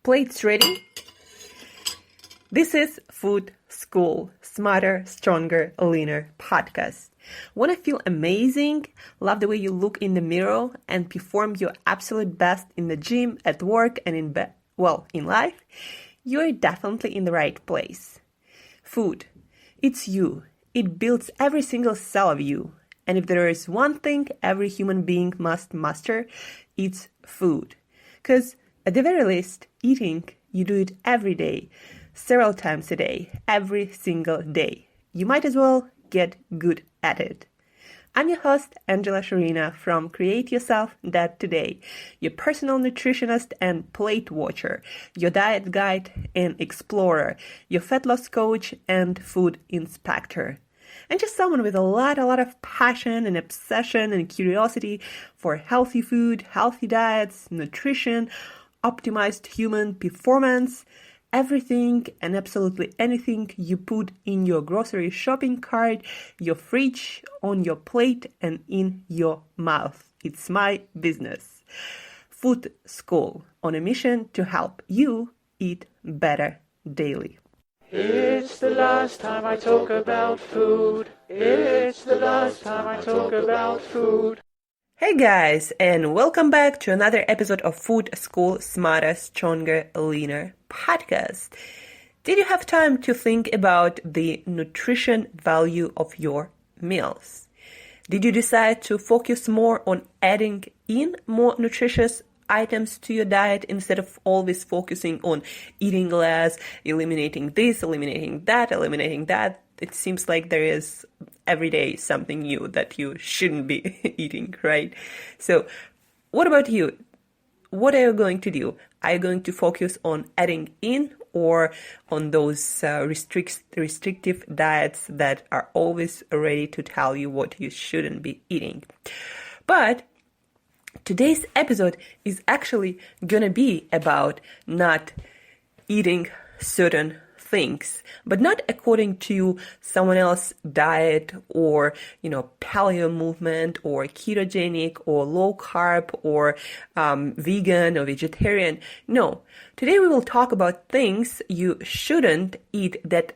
Plates ready? This is Food School, Smarter, Stronger, Leaner podcast. Want to feel amazing, love the way you look in the mirror, and perform your absolute best in the gym, at work, and in life? You're definitely in the right place. Food, it's you. It builds every single cell of you. And if there is one thing every human being must master, it's food. Because at the very least, eating, you do it every day, several times a day, every single day. You might as well get good at it. I'm your host, Shurina from Create Yourself That Today, your personal nutritionist and plate watcher, your diet guide and explorer, your fat loss coach and food inspector. And just someone with a lot of passion and obsession and curiosity for healthy food, healthy diets, nutrition, optimized human performance, everything and absolutely anything you put in your grocery shopping cart, your fridge, on your plate, and in your mouth. It's my business. Food School, on a mission to help you eat better daily. It's the last time I talk about food. It's the last time I talk about food. Hey guys, and welcome back to another episode of Food School Smarter, Stronger, Leaner podcast. Did you have time to think about the nutrition value of your meals? Did you decide to focus more on adding in more nutritious items to your diet instead of always focusing on eating less, eliminating this, eliminating that? It seems like there is every day something new that you shouldn't be eating, right? So what about you? What are you going to do? Are you going to focus on adding in or on those restrictive diets that are always ready to tell you what you shouldn't be eating? But today's episode is actually gonna be about not eating certain things, but not according to someone else's diet or, paleo movement or ketogenic or low carb or vegan or vegetarian. No, today we will talk about things you shouldn't eat that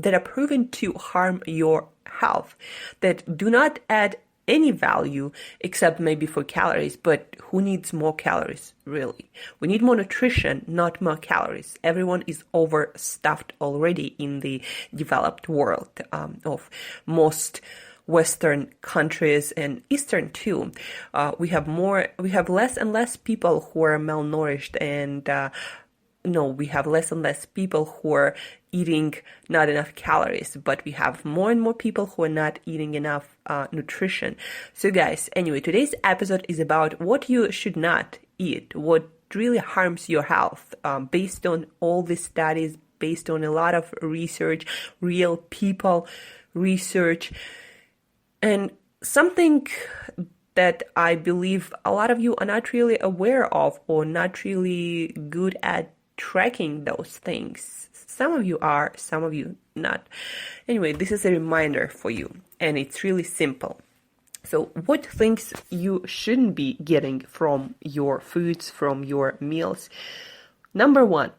are proven to harm your health, that do not add any value except maybe for calories, but who needs more calories, really? We need more nutrition, not more calories. Everyone is overstuffed already in the developed world of most Western countries and Eastern too. We have less and less people who are malnourished and we have less and less people who are eating not enough calories, but we have more and more people who are not eating enough nutrition. So guys, anyway, today's episode is about what you should not eat, what really harms your health, based on all these studies, based on a lot of research, real people research, and something that I believe a lot of you are not really aware of or not really good at tracking those things. Some of you are, some of you not. Anyway, this is a reminder for you, and it's really simple. So what things you shouldn't be getting from your foods, from your meals? Number one,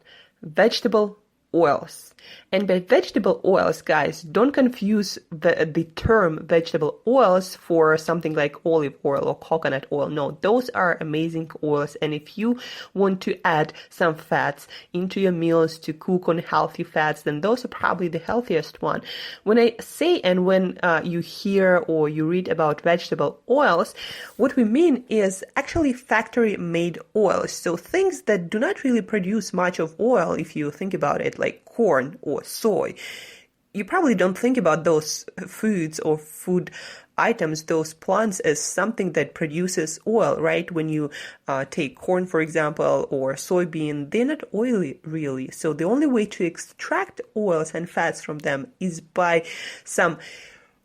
vegetable oils. And by vegetable oils, guys, don't confuse the term vegetable oils for something like olive oil or coconut oil. No, those are amazing oils. And if you want to add some fats into your meals to cook on healthy fats, then those are probably the healthiest one. When I say and when you hear or you read about vegetable oils, what we mean is actually factory-made oils. So things that do not really produce much of oil, if you think about it, like corn or soy. You probably don't think about those foods or food items, those plants, as something that produces oil, right? When you take corn, for example, or soybean, they're not oily, really. So the only way to extract oils and fats from them is by some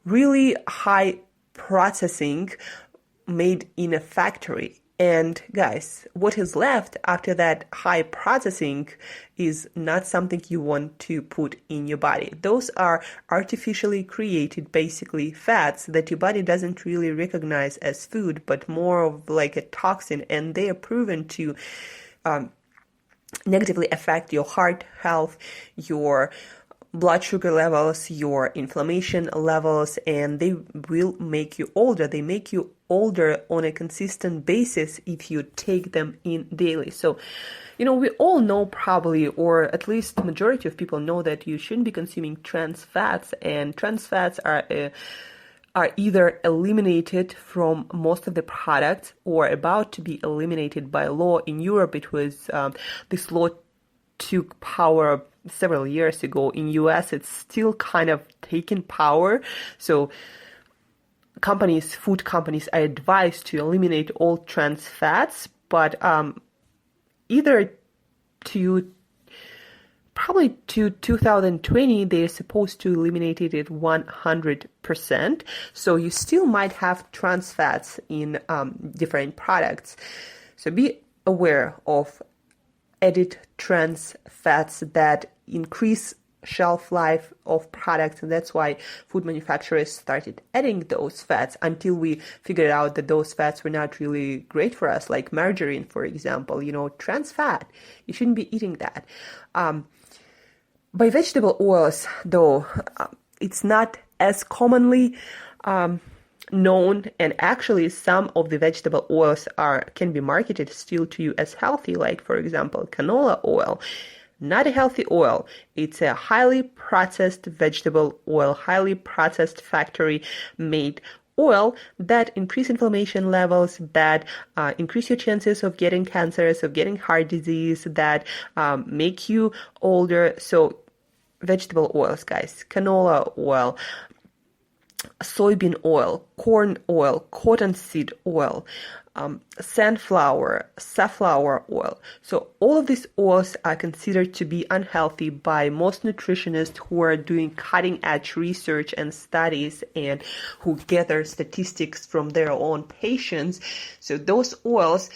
really high processing made in a factory. And guys, what is left after that high processing is not something you want to put in your body. Those are artificially created, basically, fats that your body doesn't really recognize as food, but more of like a toxin. And they are proven to negatively affect your heart health, your blood sugar levels, your inflammation levels, and they will make you older. They make you older on a consistent basis if you take them in daily. So, we all know probably, or at least the majority of people know, that you shouldn't be consuming trans fats, and trans fats are either eliminated from most of the products or about to be eliminated by law. In Europe, it was this law took power several years ago. In US, it's still kind of taking power. So food companies are advised to eliminate all trans fats, but probably to 2020, they're supposed to eliminate it at 100%. So you still might have trans fats in different products. So be aware of added trans fats that increase shelf life of products, and that's why food manufacturers started adding those fats until we figured out that those fats were not really great for us, like margarine, for example. Trans fat, you shouldn't be eating that. By vegetable oils, though, it's not as commonly known, and actually some of the vegetable oils can be marketed still to you as healthy, like, for example, canola oil. Not a healthy oil. It's a highly processed vegetable oil, highly processed factory-made oil that increase inflammation levels, that increase your chances of getting cancers, of getting heart disease, that make you older. So vegetable oils, guys, canola oil, soybean oil, corn oil, cottonseed oil, sunflower, safflower oil. So all of these oils are considered to be unhealthy by most nutritionists who are doing cutting-edge research and studies and who gather statistics from their own patients. So those oils,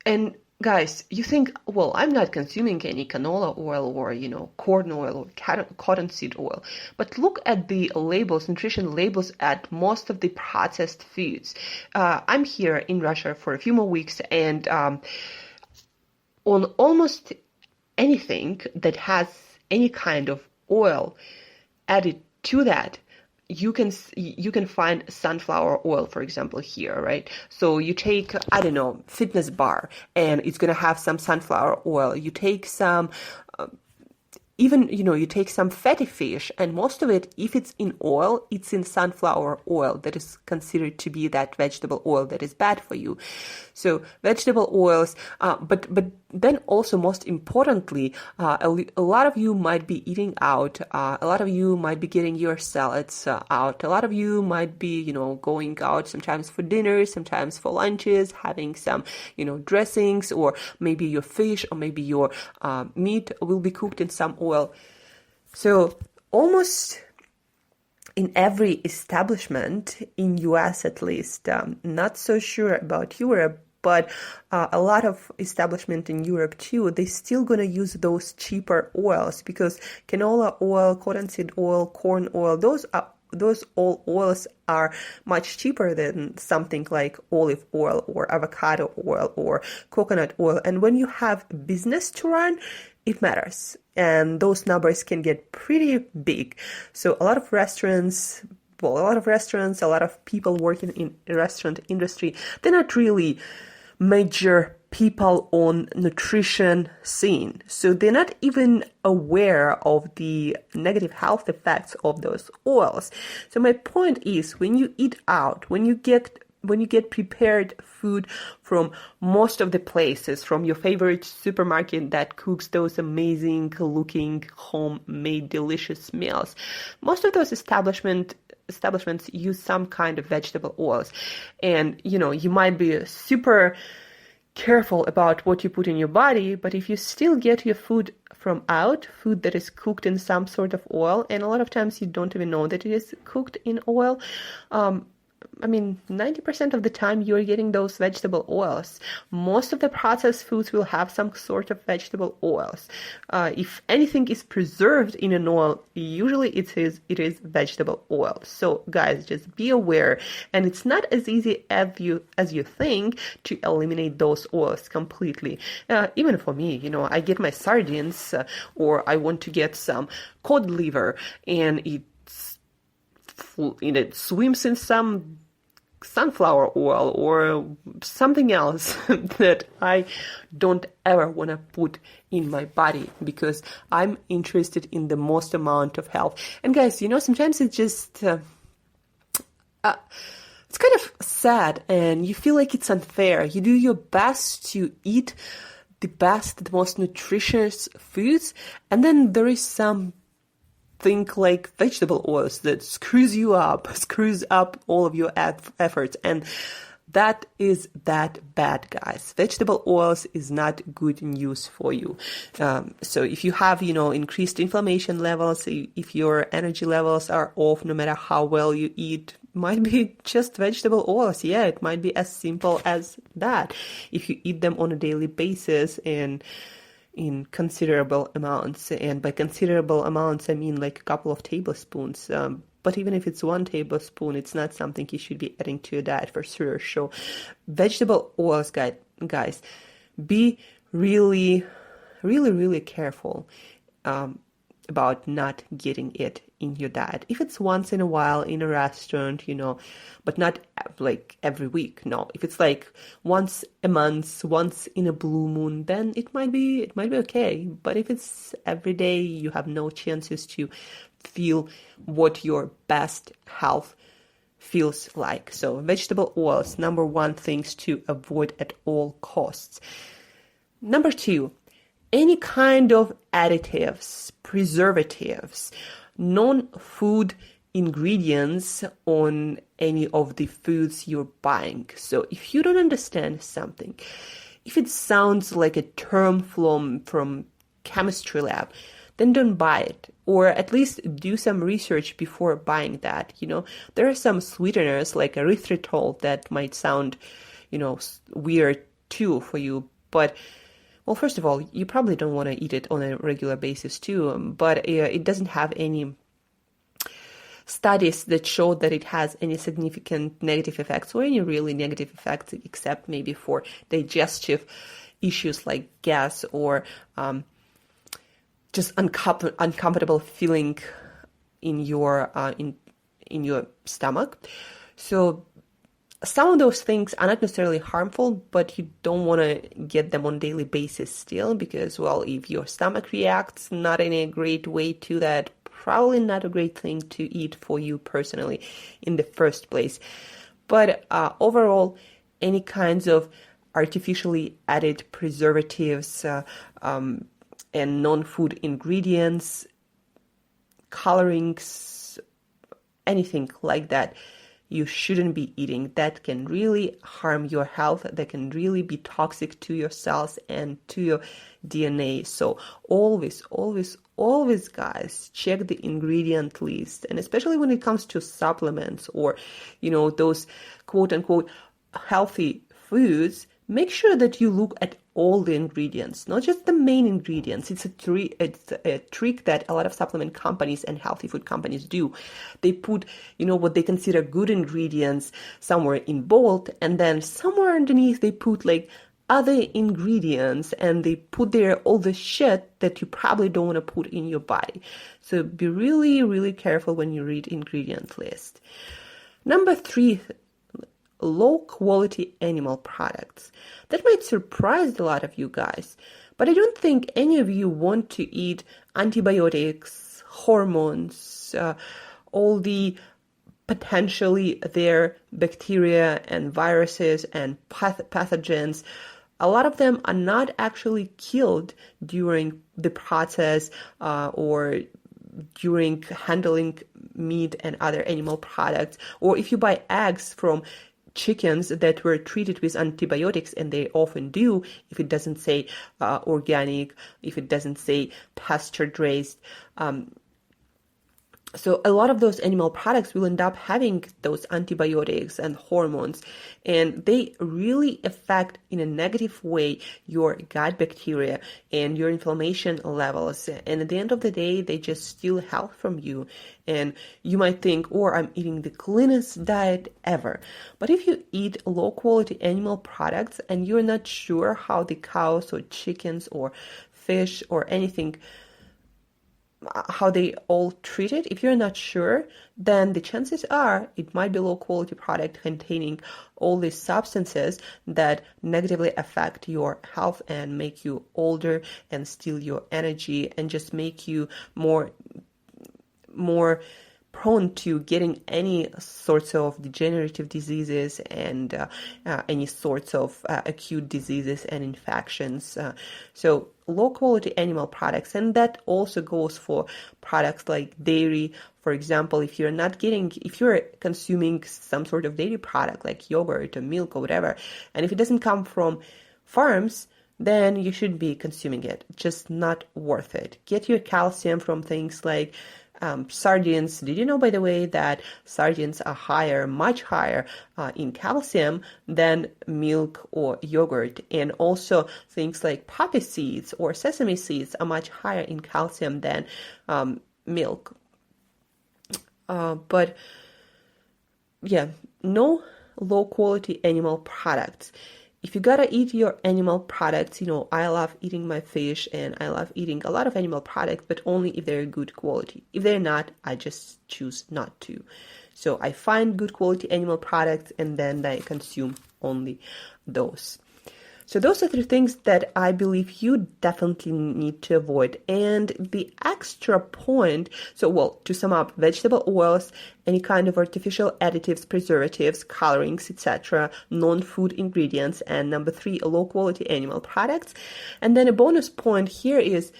and guys, you think, well, I'm not consuming any canola oil or, corn oil or cottonseed oil. But look at the labels, nutrition labels at most of the processed foods. I'm here in Russia for a few more weeks, and on almost anything that has any kind of oil added to that, you can find sunflower oil, for example, here, right? So you take, fitness bar, and it's going to have some sunflower oil. You take some, you take some fatty fish, and most of it, if it's in oil, it's in sunflower oil that is considered to be that vegetable oil that is bad for you. So vegetable oils, but then also, most importantly, a lot of you might be eating out. A lot of you might be getting your salads out. A lot of you might be, going out sometimes for dinner, sometimes for lunches, having some, dressings, or maybe your fish or maybe your meat will be cooked in some oil. So almost in every establishment, in US at least, not so sure about Europe, but a lot of establishment in Europe too, they still going to use those cheaper oils, because canola oil, cottonseed oil, corn oil, those all oils are much cheaper than something like olive oil or avocado oil or coconut oil. And when you have business to run, it matters. And those numbers can get pretty big. So a lot of restaurants, a lot of people working in the restaurant industry, they're not really major people on nutrition scene. So they're not even aware of the negative health effects of those oils. So my point is, when you eat out, when you get prepared food from most of the places, from your favorite supermarket that cooks those amazing looking homemade delicious meals, most of those establishments use some kind of vegetable oils. And you might be super careful about what you put in your body, but if you still get your food from food that is cooked in some sort of oil, and a lot of times you don't even know that it is cooked in oil, 90% of the time you're getting those vegetable oils. Most of the processed foods will have some sort of vegetable oils. If anything is preserved in an oil, usually it is vegetable oil. So guys, just be aware. And it's not as easy as you think to eliminate those oils completely. Even for me, I get my sardines or I want to get some cod liver and it swims in some sunflower oil or something else that I don't ever want to put in my body because I'm interested in the most amount of health. And guys, sometimes it's just it's kind of sad and you feel like it's unfair. You do your best to eat the best, the most nutritious foods, and then there is some think like vegetable oils that screws up all of your efforts. And that is that bad, guys. Vegetable oils is not good news for you. So if you have, increased inflammation levels, if your energy levels are off, no matter how well you eat, might be just vegetable oils. Yeah, it might be as simple as that. If you eat them on a daily basis and in considerable amounts, and by considerable amounts I mean like a couple of tablespoons, but even if it's 1 tablespoon, it's not something you should be adding to your diet for sure. So vegetable oils, guys, be really careful about not getting it in your diet. If it's once in a while in a restaurant, but not like every week. No, if it's like once a month, once in a blue moon, then it might be okay. But if it's every day, you have no chances to feel what your best health feels like. So vegetable oils, number 1 things to avoid at all costs. Number 2, any kind of additives, preservatives, non-food ingredients on any of the foods you're buying. So if you don't understand something, if it sounds like a term from chemistry lab, then don't buy it, or at least do some research before buying that. There are some sweeteners like erythritol that might sound, weird too for you, but well, first of all, you probably don't want to eat it on a regular basis too, but it doesn't have any studies that show that it has any significant negative effects or any really negative effects, except maybe for digestive issues like gas or just uncomfortable feeling in your in your stomach. So some of those things are not necessarily harmful, but you don't want to get them on a daily basis still because, well, if your stomach reacts not in a great way to that, probably not a great thing to eat for you personally in the first place. But overall, any kinds of artificially added preservatives and non-food ingredients, colorings, anything like that, you shouldn't be eating. That can really harm your health. That can really be toxic to your cells and to your DNA. So always, guys, check the ingredient list. And especially when it comes to supplements or, those quote unquote healthy foods, make sure that you look at all the ingredients, not just the main ingredients. It's a trick that a lot of supplement companies and healthy food companies do. They put, what they consider good ingredients somewhere in bold, and then somewhere underneath they put like other ingredients, and they put there all the shit that you probably don't want to put in your body. So be really careful when you read ingredient list. Number 3, low quality animal products. That might surprise a lot of you guys, but I don't think any of you want to eat antibiotics, hormones, all the potentially there bacteria and viruses and pathogens. A lot of them are not actually killed during the process or during handling meat and other animal products. Or if you buy eggs from chickens that were treated with antibiotics, and they often do, if it doesn't say organic, if it doesn't say pasture raised, So a lot of those animal products will end up having those antibiotics and hormones, and they really affect in a negative way your gut bacteria and your inflammation levels. And at the end of the day, they just steal health from you. And you might think, oh, I'm eating the cleanest diet ever. But if you eat low quality animal products and you're not sure how the cows or chickens or fish or anything, how they all treat it, if you're not sure, then the chances are it might be low quality product containing all these substances that negatively affect your health and make you older and steal your energy and just make you more prone to getting any sorts of degenerative diseases and any sorts of acute diseases and infections. So low quality animal products, and that also goes for products like dairy. For example, if you're consuming some sort of dairy product like yogurt or milk or whatever, and if it doesn't come from farms, then you shouldn't be consuming it. Just not worth it. Get your calcium from things like sardines. Did you know, by the way, that sardines are much higher in calcium than milk or yogurt? And also things like poppy seeds or sesame seeds are much higher in calcium than milk. But yeah, no low quality animal products. If you gotta eat your animal products, I love eating my fish and I love eating a lot of animal products, but only if they're good quality. If they're not, I just choose not to. So I find good quality animal products and then I consume only those. So those are the things that I believe you definitely need to avoid. And the extra point, to sum up, vegetable oils, any kind of artificial additives, preservatives, colorings, etc., non-food ingredients, and number 3, low quality animal products. And then a bonus point here is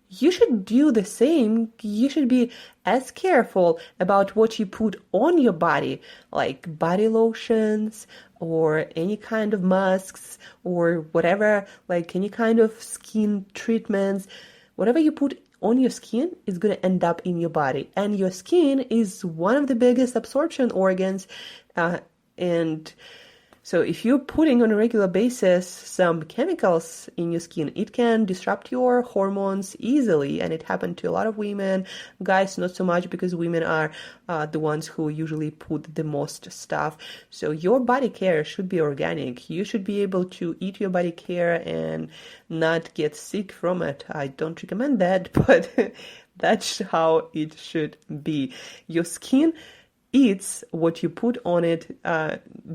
you should do the same. You should be as careful about what you put on your body, like body lotions or any kind of masks or whatever, like any kind of skin treatments. Whatever you put on your skin is going to end up in your body. And your skin is one of the biggest absorption organs. And so if you're putting on a regular basis some chemicals in your skin, it can disrupt your hormones easily. And it happened to a lot of women. Guys, not so much, because women are the ones who usually put the most stuff. So your body care should be organic. You should be able to eat your body care and not get sick from it. I don't recommend that, but that's how it should be. Your skin eats what you put on it,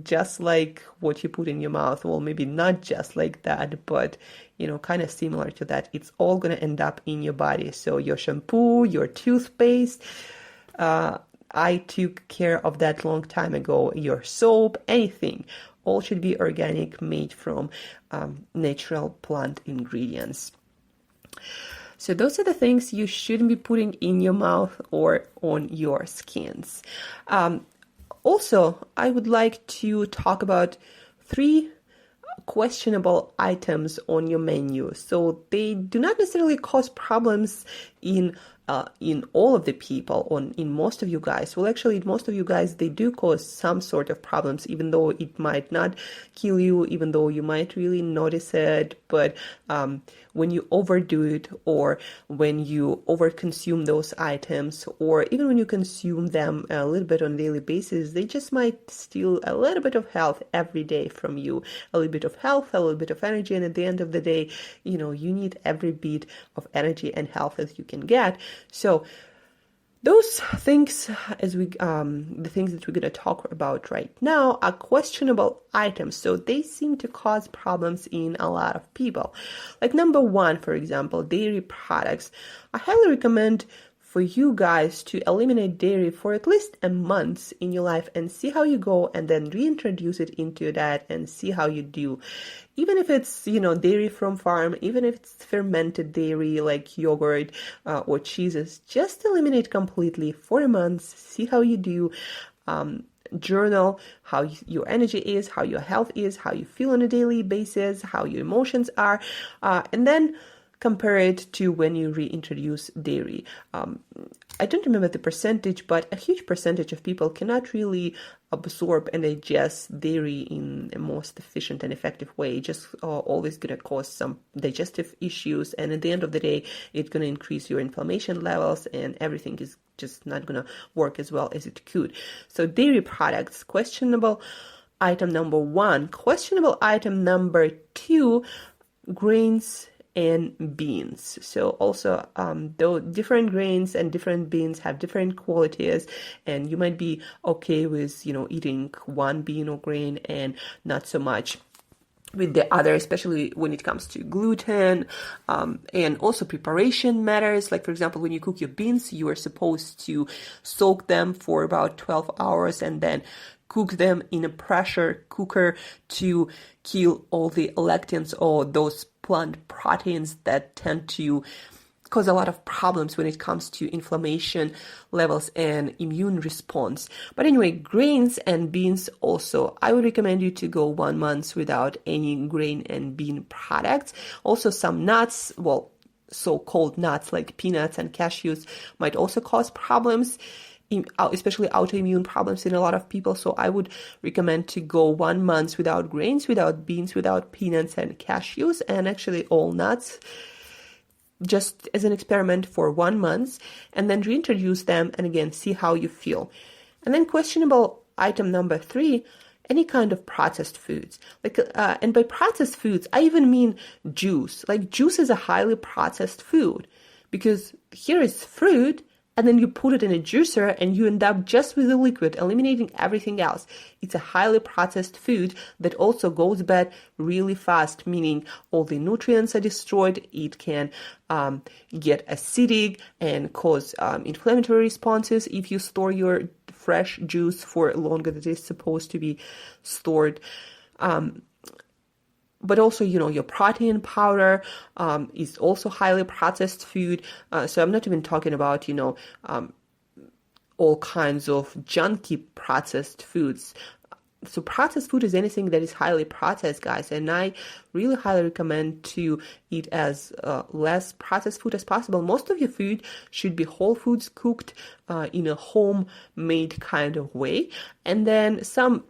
just like what you put in your mouth. Well, maybe not just like that, but kind of similar to that. It's all going to end up in your body. So your shampoo, your toothpaste, I took care of that long time ago. Your soap, anything, all should be organic, made from natural plant ingredients. So those are the things you shouldn't be putting in your mouth or on your skins. Also, I would like to talk about 3 questionable items on your menu. So they do not necessarily cause problems in all of the people, in most of you guys. Well, actually, most of you guys, they do cause some sort of problems, even though it might not kill you, even though you might really notice it. But when you overdo it, or when you overconsume those items, or even when you consume them a little bit on a daily basis, they just might steal a little bit of health every day from you. A little bit of health, a little bit of energy, and at the end of the day, you need every bit of energy and health that you can get. So those things, the things that we're going to talk about right now, are questionable items. So they seem to cause problems in a lot of people. Like number 1, for example, dairy products. I highly recommend for you guys to eliminate dairy for at least a month in your life and see how you go, and then reintroduce it into your diet and see how you do. Even if it's, dairy from farm, even if it's fermented dairy like yogurt or cheeses, just eliminate completely for a month, see how you do. Journal how your energy is, how your health is, how you feel on a daily basis, how your emotions are, and then compare it to when you reintroduce dairy. I don't remember the percentage, but a huge percentage of people cannot really absorb and digest dairy in the most efficient and effective way. Just always going to cause some digestive issues, and at the end of the day, it's going to increase your inflammation levels, and everything is just not going to work as well as it could. So dairy products, questionable item number 1. Questionable item number 2, grains and beans. So also, though different grains and different beans have different qualities, and you might be okay with, eating one bean or grain and not so much with the other, especially when it comes to gluten, and also preparation matters. Like, for example, when you cook your beans, you are supposed to soak them for about 12 hours and then cook them in a pressure cooker to kill all the lectins or those plant proteins that tend to cause a lot of problems when it comes to inflammation levels and immune response. But anyway, grains and beans also, I would recommend you to go 1 month without any grain and bean products. Also some nuts, so-called nuts like peanuts and cashews might also cause problems, especially autoimmune problems in a lot of people. So I would recommend to go 1 month without grains, without beans, without peanuts and cashews, and actually all nuts, just as an experiment for 1 month, and then reintroduce them and again see how you feel. And then questionable item number 3, any kind of processed foods. And by processed foods, I even mean juice. Like, juice is a highly processed food, because here is fruit, and then you put it in a juicer and you end up just with the liquid, eliminating everything else. It's a highly processed food that also goes bad really fast, meaning all the nutrients are destroyed. It can get acidic and cause inflammatory responses if you store your fresh juice for longer than it's supposed to be stored. But also, your protein powder is also highly processed food. So I'm not even talking about, all kinds of junky processed foods. So processed food is anything that is highly processed, guys. And I really highly recommend to eat as less processed food as possible. Most of your food should be whole foods cooked in a homemade kind of way. And then some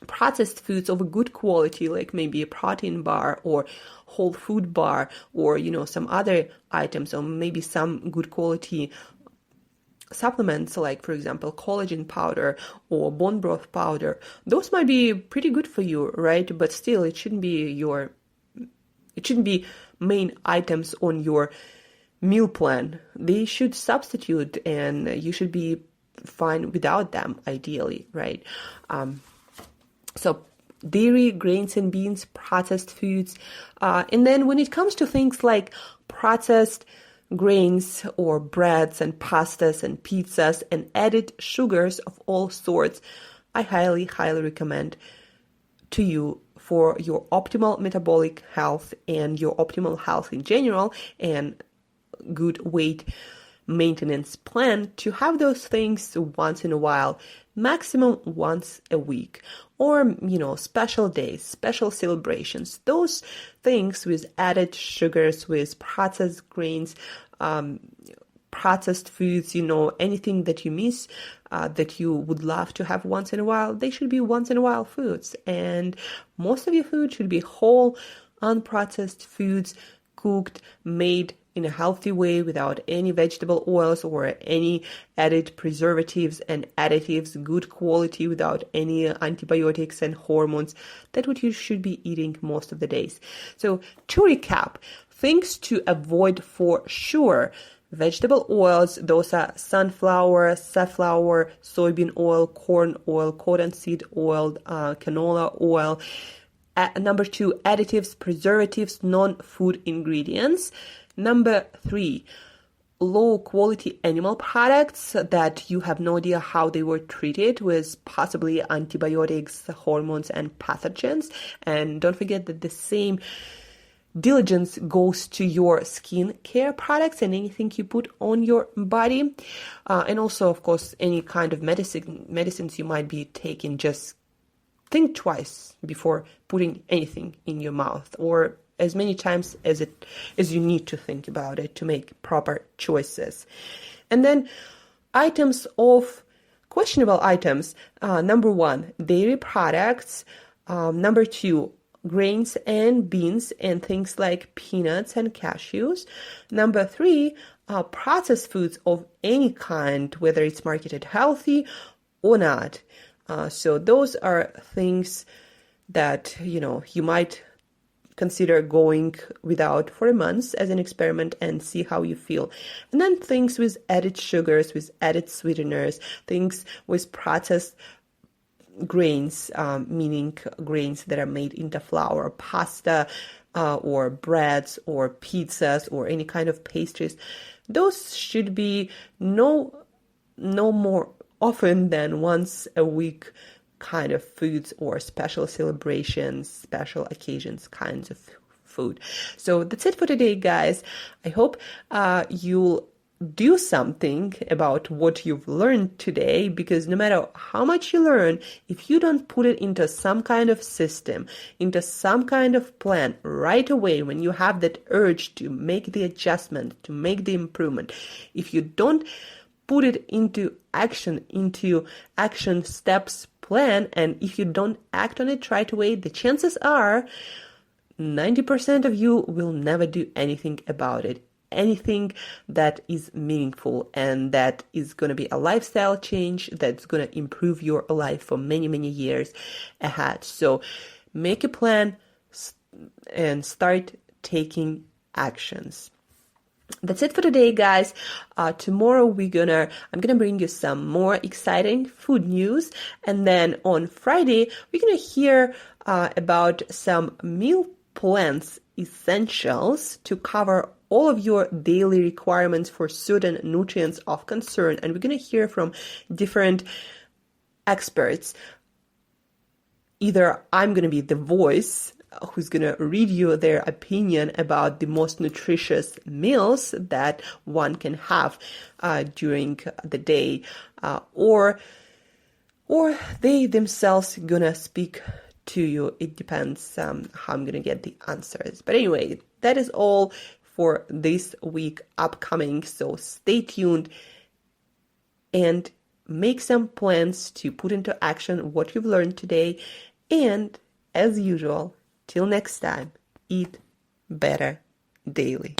processed foods of a good quality, like maybe a protein bar or whole food bar, or some other items, or maybe some good quality supplements, like, for example, collagen powder or bone broth powder. Those might be pretty good for you, right? But still, it shouldn't be main items on your meal plan. They should substitute, and you should be fine without them, ideally, right? So dairy, grains and beans, processed foods. And then when it comes to things like processed grains or breads and pastas and pizzas and added sugars of all sorts, I highly, highly recommend to you, for your optimal metabolic health and your optimal health in general and good weight maintenance plan, to have those things once in a while, maximum once a week, or special days, special celebrations. Those things with added sugars, with processed grains, processed foods, anything that you miss, that you would love to have once in a while, they should be once in a while foods. And most of your food should be whole, unprocessed foods, cooked, made in a healthy way without any vegetable oils or any added preservatives and additives, good quality without any antibiotics and hormones. That's what you should be eating most of the days. So to recap, things to avoid for sure: vegetable oils, those are sunflower, safflower, soybean oil, corn oil, cottonseed oil, canola oil. Number 2, additives, preservatives, non-food ingredients. Number 3, low quality animal products that you have no idea how they were treated with possibly antibiotics, hormones, and pathogens. And don't forget that the same diligence goes to your skin care products and anything you put on your body. And also, of course, any kind of medicines you might be taking, just think twice before putting anything in your mouth, or as many times as you need to think about it to make proper choices. And then items of questionable items. Number 1, dairy products. Number 2, grains and beans and things like peanuts and cashews. Number 3, processed foods of any kind, whether it's marketed healthy or not. So those are things that, you might consider going without for a month as an experiment and see how you feel. And then things with added sugars, with added sweeteners, things with processed grains, meaning grains that are made into flour, pasta, or breads or pizzas or any kind of pastries. Those should be no more often than once a week kind of foods, or special celebrations, special occasions kinds of food. So that's it for today, guys. I hope you'll do something about what you've learned today, because no matter how much you learn, if you don't put it into some kind of system, into some kind of plan right away, when you have that urge to make the adjustment, to make the improvement, if you don't put it into action steps plan, and if you don't act on it right away, the chances are 90% of you will never do anything about it. Anything that is meaningful and that is going to be a lifestyle change that's going to improve your life for many, many years ahead. So make a plan and start taking actions. That's it for today, guys. Tomorrow I'm gonna bring you some more exciting food news, and then on Friday we're gonna hear about some meal plans essentials to cover all of your daily requirements for certain nutrients of concern, and we're gonna hear from different experts. Either I'm gonna be the voice who's going to read you their opinion about the most nutritious meals that one can have during the day, or they themselves going to speak to you. It depends how I'm going to get the answers. But anyway, that is all for this week upcoming. So stay tuned and make some plans to put into action what you've learned today. And as usual, till next time, eat better daily.